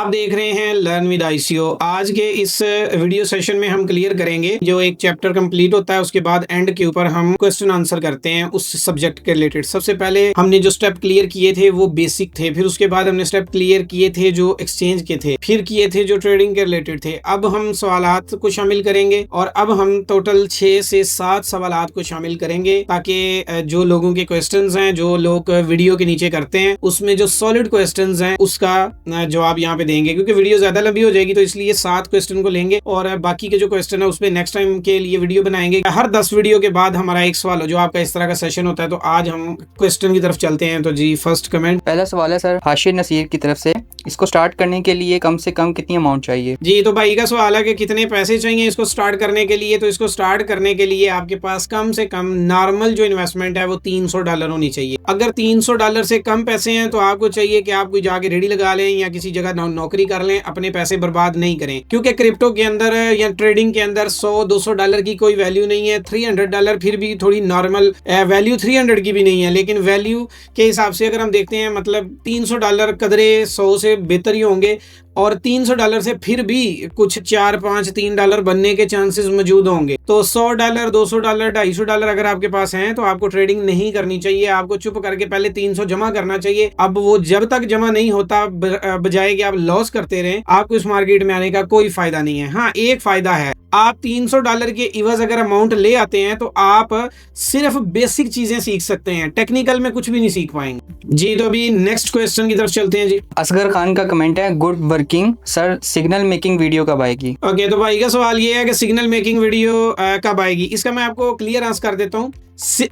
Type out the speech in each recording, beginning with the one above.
आप देख रहे हैं लर्न विद आईसीओ। आज के इस वीडियो सेशन में हम क्लियर करेंगे जो एक चैप्टर कंप्लीट होता है उसके बाद एंड के ऊपर हम क्वेश्चन आंसर करते हैं उस सब्जेक्ट के रिलेटेड। सबसे पहले हमने जो स्टेप क्लियर किए थे वो बेसिक थे, फिर उसके बाद हमने स्टेप क्लियर किए थे जो एक्सचेंज के थे, फिर किए थे जो ट्रेडिंग के रिलेटेड थे। अब हम सवालात को शामिल करेंगे और अब हम टोटल 6 से 7 सवालात को शामिल करेंगे ताकि जो लोगों के क्वेश्चंस हैं, जो लोग वीडियो के नीचे करते हैं, उसमें जो सॉलिड क्वेश्चंस हैं उसका जवाब यहाँ पे देंगे। क्योंकि वीडियो ज्यादा लंबी हो जाएगी तो इसलिए 7 क्वेश्चन को लेंगे और बाकी के जो क्वेश्चन है उसमें नेक्स्ट टाइम के लिए वीडियो बनाएंगे। हर 10 वीडियो के बाद हमारा एक सवाल हो, जो आपका इस तरह का सेशन होता है। तो आज हम क्वेश्चन की तरफ चलते हैं। तो जी फर्स्ट कमेंट, पहला सवाल है सर हाशिर नसीर की तरफ से, इसको स्टार्ट करने के लिए कम से कम कितनी अमाउंट चाहिए? जी तो भाई का सवाल है कि कितने पैसे चाहिए इसको स्टार्ट करने के लिए। तो इसको स्टार्ट करने के लिए आपके पास कम से कम नॉर्मल जो इन्वेस्टमेंट है वो $300 होनी चाहिए। अगर $300 से कम पैसे हैं तो आपको चाहिए कि आप कोई जाके रेडी लगा लें या किसी जगह नौकरी कर लें, अपने पैसे बर्बाद नहीं करें। क्योंकि क्रिप्टो के अंदर या ट्रेडिंग के अंदर $100-200 की कोई वैल्यू नहीं है। $300 फिर भी थोड़ी नॉर्मल वैल्यू 300 की भी नहीं है, लेकिन वैल्यू के हिसाब से अगर हम देखते हैं मतलब $300 कदरे 100 से बेहतर ही होंगे और $300 से फिर भी कुछ 4, 5, $3 बनने के चांसेस मौजूद होंगे। तो $100, $200, $250 अगर आपके पास हैं तो आपको ट्रेडिंग नहीं करनी चाहिए। आपको चुप करके पहले 300 जमा करना चाहिए। अब वो जब तक जमा नहीं होता बजाय कि आप लॉस करते रहें, आपको इस मार्केट में आने का कोई फायदा नहीं है। हाँ, एक फायदा है, आप $300 के इवज अगर अमाउंट ले आते हैं तो आप सिर्फ बेसिक चीजें सीख सकते हैं, टेक्निकल में कुछ भी नहीं सीख पाएंगे। जी तो अभी नेक्स्ट क्वेश्चन की तरफ चलते हैं। जी असगर खान का कमेंट है, good working sir, signal making video कब आएगी? ओके, तो भाई का सवाल ये है कि सिग्नल मेकिंग वीडियो कब आएगी। इसका मैं आपको क्लियर आंसर कर देता हूँ।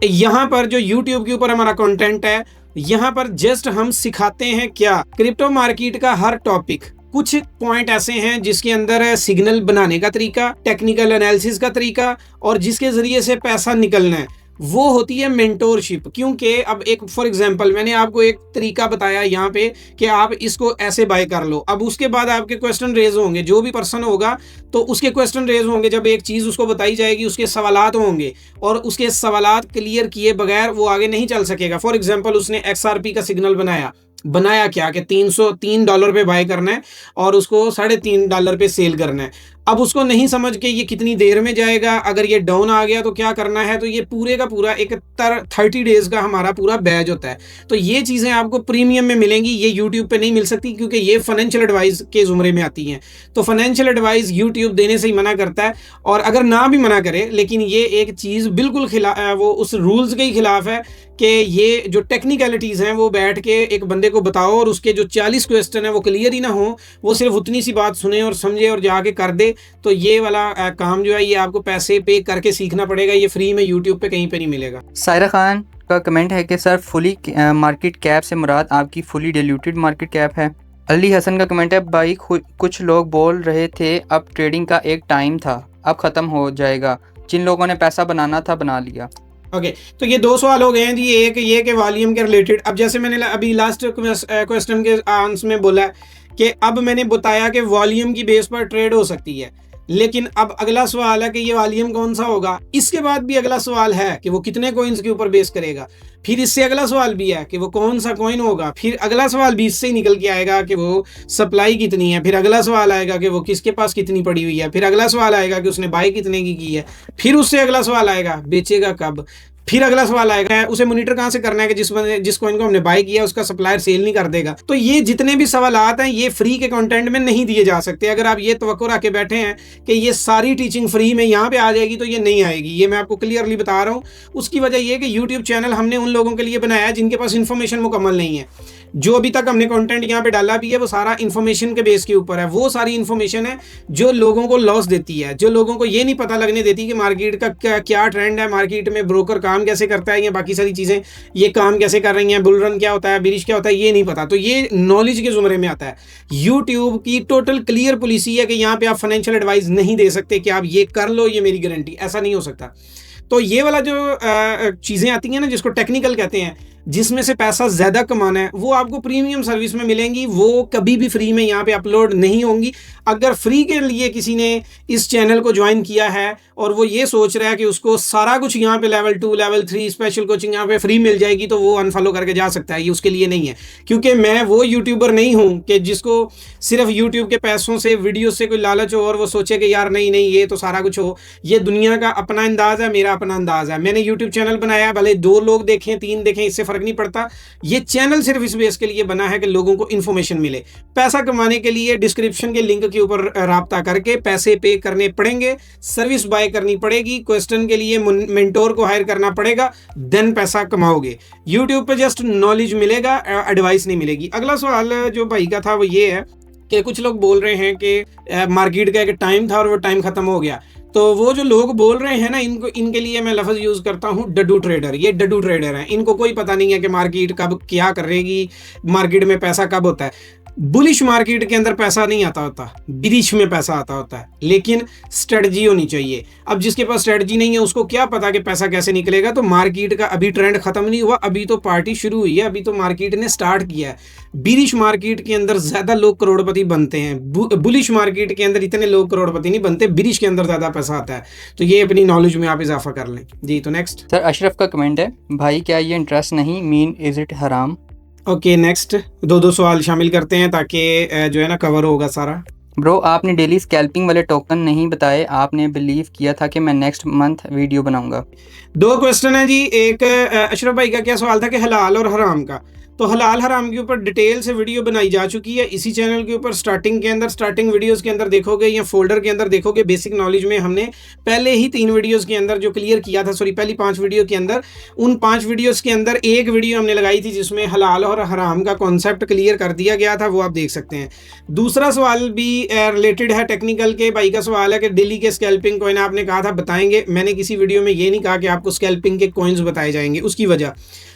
यहाँ पर जो यूट्यूब के ऊपर हमारा कंटेंट है, यहाँ पर जस्ट हम सिखाते हैं क्या, क्रिप्टो मार्केट का हर टॉपिक। कुछ पॉइंट ऐसे हैं जिसके अंदर सिग्नल बनाने का तरीका, टेक्निकल एनालिसिस का तरीका और जिसके जरिए से पैसा निकलना है, वो होती है मेंटोरशिप। क्योंकि अब एक फॉर एग्जांपल मैंने आपको एक तरीका बताया यहाँ पे कि आप इसको ऐसे बाय कर लो। अब उसके बाद आपके क्वेश्चन रेज होंगे, जो भी पर्सन होगा तो उसके क्वेश्चन रेज होंगे। जब एक चीज़ उसको बताई जाएगी उसके सवालात होंगे और उसके सवालात क्लियर किए बगैर वो आगे नहीं चल सकेगा। फॉर एग्जाम्पल उसने XRP का सिग्नल बनाया क्या कि $303 पे बाय करना है और उसको $3.5 पे सेल करना है। अब उसको नहीं समझ के ये कितनी देर में जाएगा, अगर ये डाउन आ गया तो क्या करना है। तो ये पूरे का पूरा एक 30 डेज का हमारा पूरा बैच होता है। तो ये चीज़ें आपको प्रीमियम में मिलेंगी, ये यूट्यूब पे नहीं मिल सकती क्योंकि ये फाइनेंशियल एडवाइस के ज़ुमरे में आती हैं। तो फाइनेंशियल एडवाइस यूट्यूब देने से ही मना करता है, और अगर ना भी मना करे लेकिन ये एक चीज़ बिल्कुल वो उस रूल्स के ही खिलाफ है कि ये जो टेक्निकलिटीज़ हैं वो बैठ के एक बंदे को बताओ और उसके जो 40 क्वेश्चन है वो क्लियर ही ना हो, वो सिर्फ उतनी सी बात सुने और समझे और जाके कर दे। तो ये वाला काम जो है ये आपको पैसे पे करके सीखना पड़ेगा, ये फ्री में यूट्यूब पे कहीं पे नहीं मिलेगा। सायरा खान का कमेंट है कि सर फुली मार्केट कैप से मुराद आपकी फुली डिल्यूटेड मार्केट कैप है। अली हसन का कमेंट है, भाई कुछ लोग बोल रहे थे अब ट्रेडिंग का एक टाइम था, अब ख़त्म हो जाएगा, जिन लोगों ने पैसा बनाना था बना लिया। ओके, तो ये 2 सवाल हो गए हैं जी। एक ये कि वॉल्यूम के रिलेटेड, अब जैसे मैंने अभी लास्ट क्वेश्चन के आंसर में बोला कि अब मैंने बताया कि वॉल्यूम की बेस पर ट्रेड हो सकती है, लेकिन अब अगला सवाल है कि ये वॉल्यूम कौन सा होगा। इसके बाद भी अगला सवाल है कि वो कितने कॉइन्स के ऊपर बेस करेगा। फिर इससे अगला सवाल भी है कि वो कौन सा कॉइन होगा। फिर अगला सवाल भी इससे ही निकल के आएगा कि वो सप्लाई कितनी है। फिर अगला सवाल आएगा कि वो किसके पास कितनी पड़ी हुई है। फिर अगला सवाल आएगा कि उसने बाय कितने की है। फिर उससे अगला सवाल आएगा बेचेगा कब। फिर अगला सवाल आएगा उसे मॉनिटर कहाँ से करना है कि जिस कॉइन को हमने बाय किया उसका सप्लायर सेल नहीं कर देगा। तो ये जितने भी सवालात हैं ये फ्री के कंटेंट में नहीं दिए जा सकते। अगर आप ये तवक्को रख के बैठे हैं कि ये सारी टीचिंग फ्री में यहाँ पे आ जाएगी तो ये नहीं आएगी, ये मैं आपको क्लियरली बता रहा हूँ। उसकी वजह ये कि यूट्यूब चैनल हमने उन लोगों के लिए बनाया है जिनके पास इन्फॉर्मेशन मुकम्मल नहीं है। जो अभी तक हमने कंटेंट यहाँ पे डाला भी है वो सारा इन्फॉर्मेशन के बेस के ऊपर है। वो सारी इन्फॉर्मेशन है जो लोगों को लॉस देती है, जो लोगों को ये नहीं पता लगने देती कि मार्केट का क्या ट्रेंड है, मार्केट में ब्रोकर काम कैसे करता है, या बाकी सारी चीज़ें ये काम कैसे कर रही हैं, बुल रन क्या होता है, बिरिश क्या होता है, ये नहीं पता। तो ये नॉलेज के ज़ुमरे में आता है। यूट्यूब की टोटल क्लियर पॉलिसी है कि यहाँ पे आप फाइनेंशियल एडवाइस नहीं दे सकते कि आप ये कर लो, ये मेरी गारंटी, ऐसा नहीं हो सकता। तो ये वाला जो चीज़ें आती हैं ना जिसको टेक्निकल कहते हैं, जिसमें से पैसा ज़्यादा कमाना है वो आपको प्रीमियम सर्विस में मिलेंगी, वो कभी भी फ्री में यहाँ पे अपलोड नहीं होंगी। अगर फ्री के लिए किसी ने इस चैनल को ज्वाइन किया है और वो ये सोच रहा है कि उसको सारा कुछ यहाँ पे लेवल 2 लेवल 3 स्पेशल कोचिंग यहाँ पे फ्री मिल जाएगी, तो वो अनफॉलो करके जा सकता है, ये उसके लिए नहीं है। क्योंकि मैं वो यूट्यूबर नहीं हूँ कि जिसको सिर्फ यूट्यूब के पैसों से, वीडियो से कोई लालच हो और वो सोचे कि यार नहीं नहीं ये तो सारा कुछ हो। ये दुनिया का अपना अंदाज है, मेरा अपना अंदाज है। मैंने यूट्यूब चैनल बनाया, भले 2 लोग देखें 3 देखें, इससे फर्क नहीं पड़ता। ये चैनल सिर्फ इस बेस के लिए बना है कि लोगों को इन्फॉर्मेशन मिले। पैसा कमाने के लिए डिस्क्रिप्शन के लिंक के ऊपर राब्ता करके पैसे पे करने पड़ेंगे, सर्विस बाय करनी पड़ेगी, क्वेश्चन के लिए मेंटोर को हायर करना पड़ेगा, देन पैसा कमाओगे। यूट्यूब पे जस्ट नॉलेज मिलेगा, एडवाइस नहीं मिलेगी। अगला सवाल जो भाई का था वो ये है कि कुछ लोग बोल रहे हैं कि मार्केट का एक टाइम था और वो टाइम खत्म हो गया। तो वो जो लोग बोल रहे हैं ना, इनके लिए मैं लफ्ज़ यूज़ करता हूँ डड्डू ट्रेडर। ये डड्डू ट्रेडर हैं, इनको कोई पता नहीं है कि मार्केट कब क्या करेगी, मार्केट में पैसा कब होता है। बुलिश मार्केट के अंदर पैसा नहीं आता होता, बिरिश में पैसा आता होता है, लेकिन स्ट्रेटजी होनी चाहिए। अब जिसके पास स्ट्रेटजी नहीं है उसको क्या पता कि पैसा कैसे निकलेगा। तो मार्केट का अभी ट्रेंड खत्म नहीं हुआ, अभी तो पार्टी शुरू हुई है, अभी तो मार्केट ने स्टार्ट किया है। बिरिश मार्केट के अंदर ज़्यादा लोग करोड़पति बनते हैं, बुलिश मार्केट के अंदर इतने लोग करोड़पति नहीं बनते, बिरिश के अंदर ज़्यादा पैसा आता है। तो ये अपनी नॉलेज में आप इजाफा कर लें जी। तो नेक्स्ट सर अशरफ का कमेंट है, भाई क्या ये इंटरेस्ट नहीं मीन इज़ इट हराम? ओके नेक्स्ट 2 सवाल शामिल करते हैं ताकि जो है ना कवर होगा सारा। ब्रो आपने डेली स्कैल्पिंग वाले टोकन नहीं बताए, आपने बिलीव किया था कि मैं नेक्स्ट मंथ वीडियो बनाऊंगा। 2 क्वेश्चन है जी। एक अशरफ भाई का क्या सवाल था कि हलाल और हराम का। तो हलाल हराम के ऊपर डिटेल से वीडियो बनाई जा चुकी है इसी चैनल के ऊपर। स्टार्टिंग वीडियोस के अंदर देखोगे या फोल्डर के अंदर देखोगे, बेसिक नॉलेज में हमने पहले ही 3 वीडियोस के अंदर जो क्लियर किया था, पहली 5 वीडियो के अंदर, उन 5 वीडियोस के अंदर एक वीडियो हमने लगाई थी जिसमें हलाल और हराम का कॉन्सेप्ट क्लियर कर दिया गया था, वो आप देख सकते हैं। दूसरा सवाल भी रिलेटेड है टेक्निकल के। भाई का सवाल है कि डेली के स्कैल्पिंग कॉइन आपने कहा था बताएंगे। मैंने किसी वीडियो में ये नहीं कहा कि आपको स्कैल्पिंग के कॉइन्स बताए जाएंगे। उसकी वजह,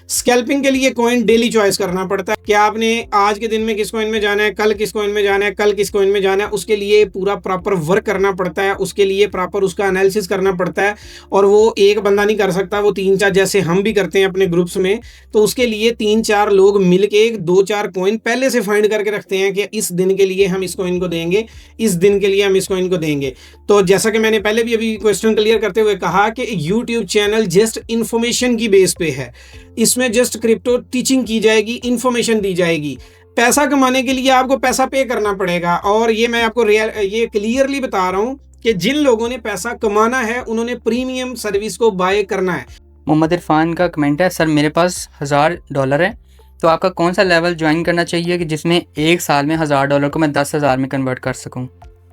स्कैल्पिंग के लिए कॉइन डेली चॉइस करना पड़ता है कि आपने आज के दिन में किस कॉइन में जाना है, कल किस कॉइन में जाना है, कल किस कॉइन में जाना है। उसके लिए पूरा प्रॉपर वर्क करना पड़ता है, उसके लिए प्रॉपर उसका एनालिसिस करना पड़ता है। और वो एक बंदा नहीं कर सकता, वो 3-4 जैसे हम भी करते हैं अपने ग्रुप्स में। तो उसके लिए 3-4 लोग मिलके 2-4 कॉइन पहले से फाइंड करके रखते हैं कि इस दिन के लिए हम इस कॉइन को देंगे, इस दिन के लिए हम इस कॉइन को देंगे। तो जैसा कि मैंने पहले भी अभी क्वेश्चन क्लियर करते हुए कहा कि यूट्यूब चैनल जस्ट इन्फॉर्मेशन की बेस पे है, इसमें जस्ट क्रिप्टो टीचिंग की जाएगी, इंफॉर्मेशन दी जाएगी। पैसा कमाने के लिए आपको पैसा पे करना पड़ेगा। और ये मैं आपको ये क्लियरली बता रहा हूं कि जिन लोगों ने पैसा कमाना है उन्होंने प्रीमियम सर्विस को बाय करना है। मोहम्मद इरफान का कमेंट है, सर मेरे पास $1000 है, तो आपका कौन सा लेवल ज्वाइन करना चाहिए कि जिसमें 1 साल में $1000 को मैं 10,000 में कन्वर्ट कर सकूं?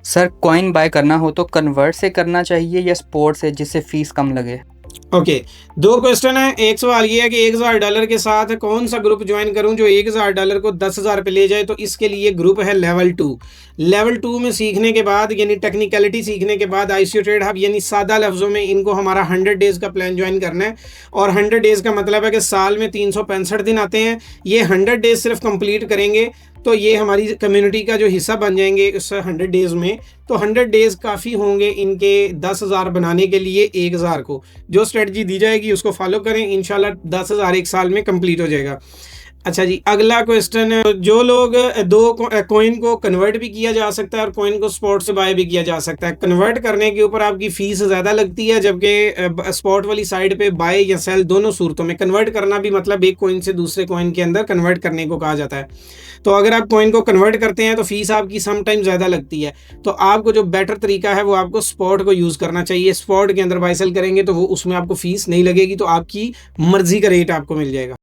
सर कॉइन बाय करना हो तो कन्वर्ट से करना चाहिए या स्पॉट से, जिससे फीस कम लगे? ओके 2 क्वेश्चन है। एक सवाल ये है कि $1000 के साथ कौन सा ग्रुप ज्वाइन करूं जो $1000 को 10,000 पे ले जाए। तो इसके लिए ग्रुप है लेवल 2। लेवल 2 में सीखने के बाद, यानी टेक्निकलिटी सीखने के बाद, ICO ट्रेड हब यानी सादा लफ्ज़ों में इनको हमारा 100 डेज़ का प्लान ज्वाइन करना है। और 100 डेज़ का मतलब है कि साल में 365 दिन आते हैं। ये 100 डेज़ सिर्फ कंप्लीट करेंगे तो ये हमारी कम्युनिटी का जो हिस्सा बन जाएंगे उस 100 डेज़ में। तो 100 डेज़ काफ़ी होंगे इनके 10,000 बनाने के लिए। 1000 को जो स्ट्रेटजी दी जाएगी उसको फॉलो करें, इंशाल्लाह 10,000 1 साल में कंप्लीट हो जाएगा। अच्छा जी, अगला क्वेश्चन, जो लोग 2 कॉइन को कन्वर्ट भी किया जा सकता है और कॉइन को स्पॉट से बाय भी किया जा सकता है। कन्वर्ट करने के ऊपर आपकी फ़ीस ज़्यादा लगती है, जबकि स्पॉट वाली साइड पे बाय या सेल दोनों सूरतों में। कन्वर्ट करना भी मतलब एक कॉइन से दूसरे कॉइन के अंदर कन्वर्ट करने को कहा जाता है। तो अगर आप कॉइन को कन्वर्ट करते हैं तो फीस आपकी सम टाइम ज़्यादा लगती है। तो आपको जो बेटर तरीका है वो आपको स्पॉट को यूज़ करना चाहिए। स्पॉट के अंदर बाय सेल करेंगे तो वो उसमें आपको फ़ीस नहीं लगेगी, तो आपकी मर्ज़ी का रेट आपको मिल जाएगा।